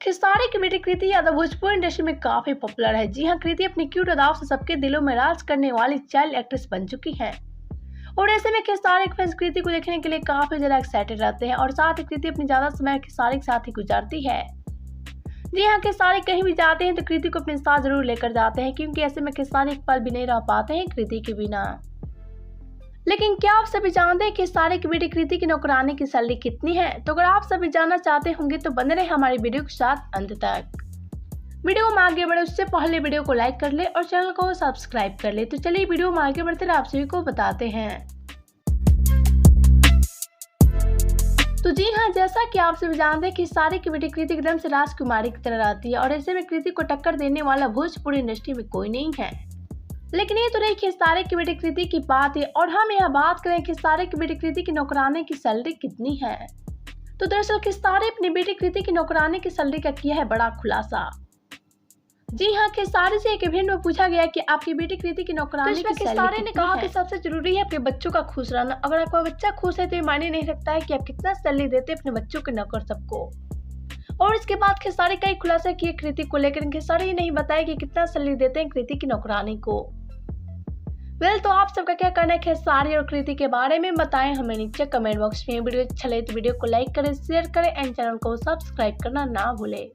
खिस्सारी की बेटी कृति यादव भोजपुरी इंडस्ट्री में काफी पॉपुलर है। जी हाँ, कृति अपनी क्यूट अदाओं से सबके दिलों में राज करने वाली चाइल्ड एक्ट्रेस बन चुकी है और ऐसे में खिस्सारी के फैंस कृति को देखने के लिए काफी ज्यादा एक्साइटेड रहते हैं और साथ ही कृति अपनी ज्यादा समय खिस्सारी के साथ ही गुजारती है। जी हाँ, खिस्सारी कहीं भी जाते हैं तो कृति को अपने साथ जरूर लेकर जाते हैं क्योंकि ऐसे में खिस्सारी एक पल भी नहीं रह पाते हैं कृति के बिना। लेकिन क्या आप सभी जानते हैं कि खिस्सारी की बेटी कृति की नौकरानी की सैलरी कितनी है? तो अगर आप सभी जानना चाहते होंगे तो बने रहे हमारी वीडियो के साथ अंत तक। वीडियो में आगे बढ़े उससे पहले वीडियो को लाइक कर ले और चैनल को सब्सक्राइब कर ले। तो चलिए वीडियो में आगे बढ़ते आप सभी को बताते हैं। तो जी हाँ, जैसा कि आप सभी जानते हैं कि खिस्सारी की बेटी कृति एकदम से राजकुमारी की तरह रहती है और ऐसे में कृति को टक्कर देने वाला भोजपुरी इंडस्ट्री में कोई नहीं है। लेकिन ये तो रही खिस्सारी की बेटी कृति की बात है और हम यहाँ बात करें खिस्सारी की बेटी कृति की नौकरानी की सैलरी कितनी है। तो दरअसल खिस्सारी अपनी बेटी कृति की नौकरानी की सैलरी का किया है बड़ा खुलासा। जी हाँ, खिस्सारी से एक इवेंट में पूछा गया कि आपकी बेटी कृति की नौकरानी की खिस्सारी ने कहा कि सबसे जरूरी है अपने बच्चों का खुश रहना। अगर आपका बच्चा खुश है तो ये मायने नहीं रखता है कि आप कितना सैलरी देते अपने बच्चों के नौकर सबको। और इसके बाद खिस्सारी कई खुलासे किए कृति को लेकर। खिस्सारी ये नहीं बताया कि कितना सैलरी देते हैं कृति की नौकरानी को। तो आप सबका क्या कहना है खिस्सारी और कृति के बारे में बताएं हमें नीचे कमेंट बॉक्स में। वीडियो अच्छा लगे तो वीडियो को लाइक करें, शेयर करें एंड चैनल को सब्सक्राइब करना ना भूलें।